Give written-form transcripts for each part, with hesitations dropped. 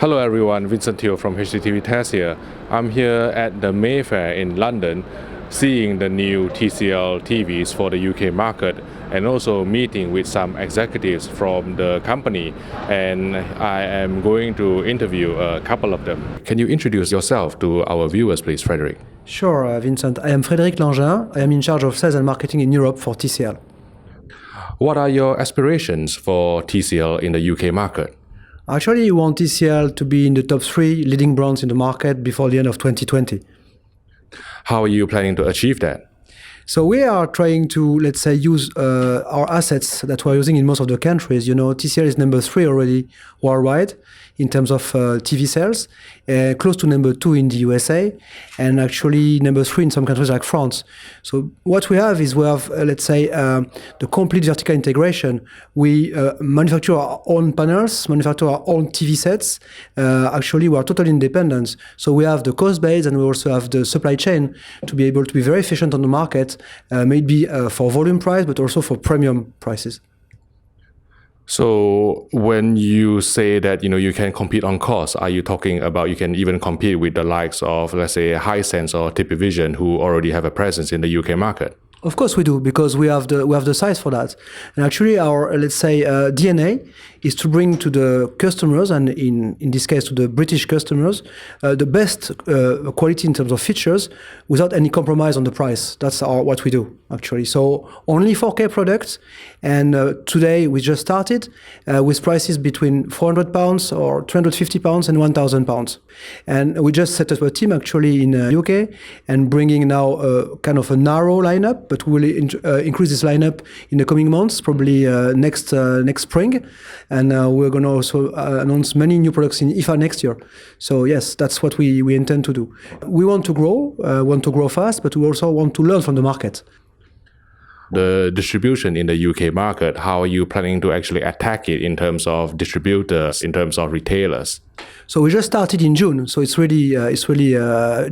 Hello everyone, Vincent Teo from HDTV Test here. I'm here at the Mayfair in London, seeing the new TCL TVs for the UK market and also meeting with some executives from the company, and I am going to interview a couple of them. Can you introduce yourself to our viewers please, Frederic? Sure, Vincent. I am Frédéric Langin. I am in charge of sales and marketing in Europe for TCL. What are your aspirations for TCL in the UK market? Actually, we want TCL to be in the top 3 leading brands in the market before the end of 2020. How are you planning to achieve that? So we are trying to, let's say, use our assets that we're using in most of the countries. You know, TCL is number 3 already worldwide in terms of TV sales, close to number 2 in the USA, and actually number 3 in some countries like France. So what we have is let's say, the complete vertical integration. We manufacture our own panels, manufacture our own TV sets. Actually, we are totally independent. So we have the cost base and we also have the supply chain to be able to be very efficient on the market, maybe for volume price, but also for premium prices. So when you say that you can compete on cost, are you talking about you can even compete with the likes of, let's say, Hisense or TP Vision, who already have a presence in the UK market? Of course we do, because we have the size for that. And actually our, let's say, DNA is to bring to the customers, and in this case to the British customers, the best quality in terms of features without any compromise on the price. That's what we do, actually. So only 4K products, and today we just started with prices between £400 or £250 and £1,000. And we just set up a team actually in UK and bringing now kind of a narrow lineup, but we will increase this lineup in the coming months, probably next spring. And we're going to also announce many new products in IFA next year. So yes, that's what we intend to do. We want to grow fast, but we also want to learn from the market. The distribution in the UK market, how are you planning to actually attack it in terms of distributors, in terms of retailers? So we just started in June, so it's really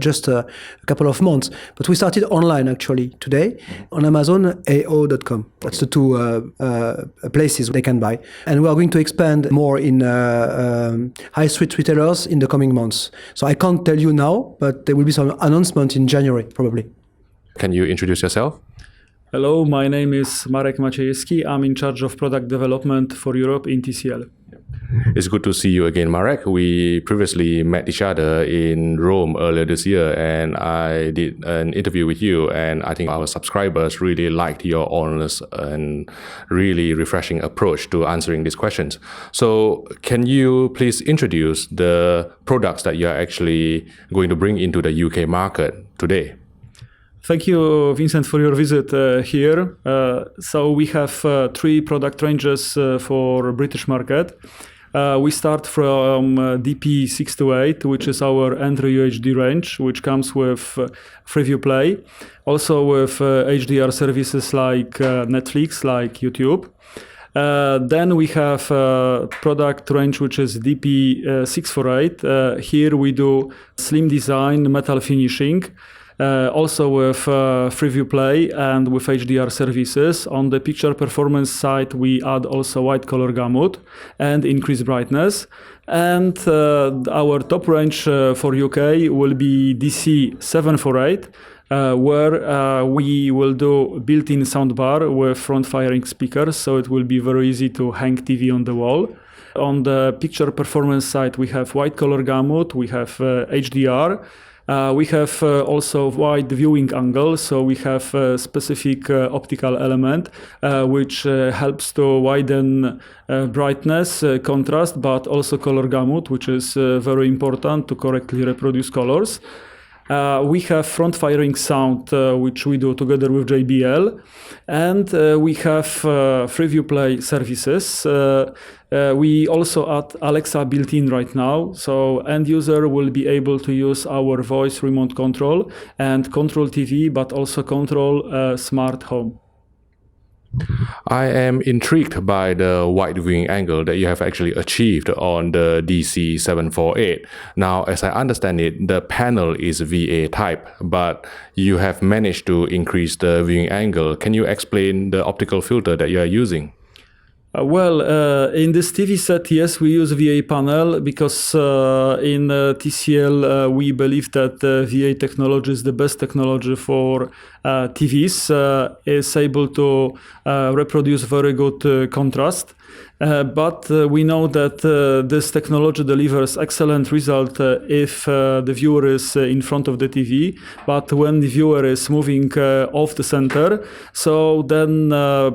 just a couple of months. But we started online actually today on Amazon, AO.com. That's the 2 places they can buy. And we are going to expand more in high street retailers in the coming months. So I can't tell you now, but there will be some announcement in January probably. Can you introduce yourself? Hello, my name is Marek Maciejewski. I'm in charge of product development for Europe in TCL. It's good to see you again, Marek. We previously met each other in Rome earlier this year, and I did an interview with you, and I think our subscribers really liked your honest and really refreshing approach to answering these questions. So can you please introduce the products that you're actually going to bring into the UK market today? Thank you, Vincent, for your visit here. So we have 3 product ranges for British market. We start from DP628, which is our entry UHD range, which comes with Freeview Play, also with HDR services like Netflix, like YouTube. Then we have a product range which is DP648. Here we do slim design, metal finishing. Also with Freeview Play and with HDR services. On the picture performance side, we add also white color gamut and increased brightness. And our top range for UK will be DC748, where we will do built-in soundbar with front-firing speakers, so it will be very easy to hang TV on the wall. On the picture performance side, we have white color gamut, we have HDR. We have also wide viewing angle, so we have a specific optical element which helps to widen brightness, contrast, but also color gamut, which is very important to correctly reproduce colors. We have front-firing sound, which we do together with JBL, and we have Freeview Play services. We also add Alexa built-in right now, so end user will be able to use our voice remote control and control TV, but also control smart home. I am intrigued by the wide viewing angle that you have actually achieved on the DC748. Now, as I understand it, the panel is VA type, but you have managed to increase the viewing angle. Can you explain the optical filter that you are using? In this TV set, yes, we use VA panel because in TCL we believe that VA technology is the best technology for TVs. Is able to reproduce very good contrast. But we know that this technology delivers excellent result if the viewer is in front of the TV. But when the viewer is moving off the center, so then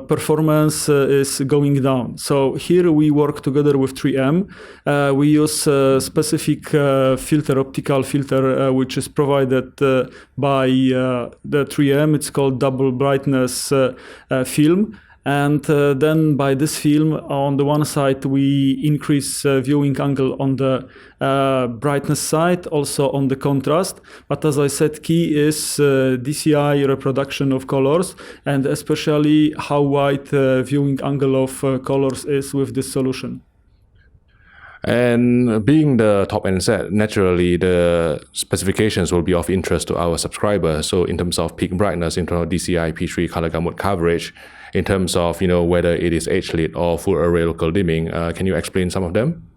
performance is going down. So here we work together with 3M. We use a specific filter, optical filter, which is provided by the 3M. It's called double brightness film. And then by this film, on the one side, we increase viewing angle on the brightness side, also on the contrast. But as I said, key is DCI reproduction of colors, and especially how wide viewing angle of colors is with this solution. And being the top-end set, naturally the specifications will be of interest to our subscribers. So in terms of peak brightness, in terms of DCI P3 color gamut coverage, in terms of whether it is HLID or full array local dimming, can you explain some of them?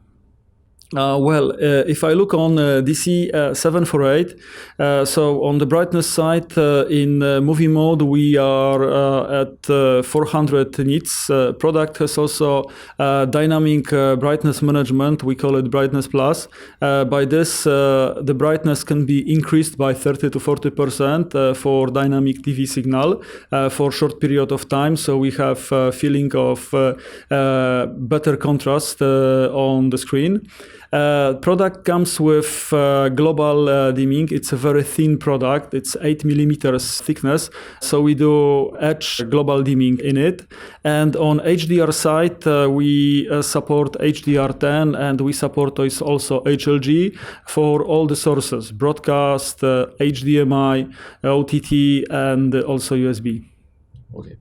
If I look on DC748, so on the brightness side, in movie mode, we are at 400 nits. Product has also dynamic brightness management. We call it Brightness Plus. By this, the brightness can be increased by 30 to 40% for dynamic TV signal for short period of time. So we have a feeling of better contrast on the screen. Product comes with global dimming. It's a very thin product. It's 8 millimeters thickness. So we do edge global dimming in it. And on HDR side, we support HDR10 and we support also HLG for all the sources, broadcast, HDMI, OTT, and also USB. Okay.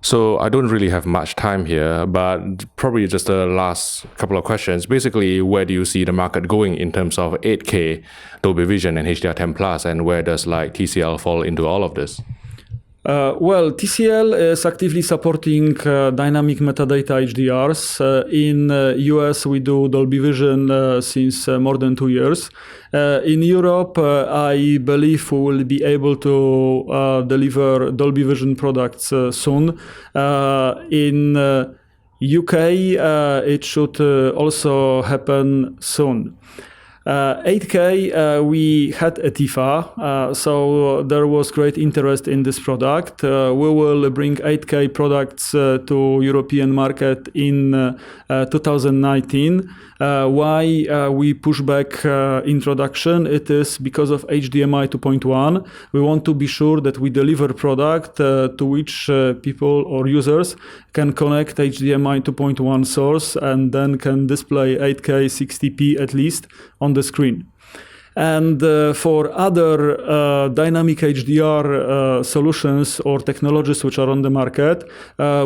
So I don't really have much time here, but probably just the last couple of questions. Basically, where do you see the market going in terms of 8K, Dolby Vision and HDR10 Plus, and where does TCL fall into all of this? TCL is actively supporting dynamic metadata HDRs. In US, we do Dolby Vision since more than 2 years. In Europe, I believe we will be able to deliver Dolby Vision products soon. In UK, it should also happen soon. 8K, we had a TIFA, so there was great interest in this product. We will bring 8K products to European market in 2019. Why we push back introduction? It is because of HDMI 2.1. We want to be sure that we deliver product to which people or users can connect HDMI 2.1 source and then can display 8K 60p at least on the screen. And for other dynamic HDR solutions or technologies which are on the market,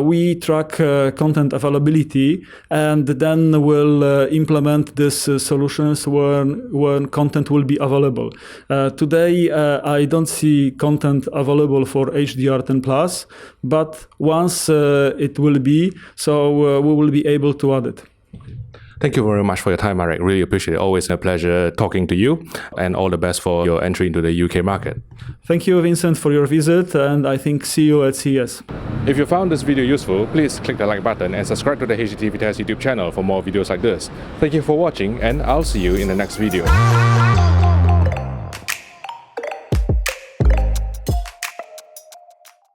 we track content availability and then we'll implement these solutions when content will be available. Today, I don't see content available for HDR10+, but once it will be, so we will be able to add it. Thank you very much for your time, Marek. Really appreciate it. Always a pleasure talking to you, and all the best for your entry into the UK market. Thank you, Vincent, for your visit, and I think see you at CES. If you found this video useful, please click the like button and subscribe to the HDTV Test YouTube channel for more videos like this. Thank you for watching, and I'll see you in the next video.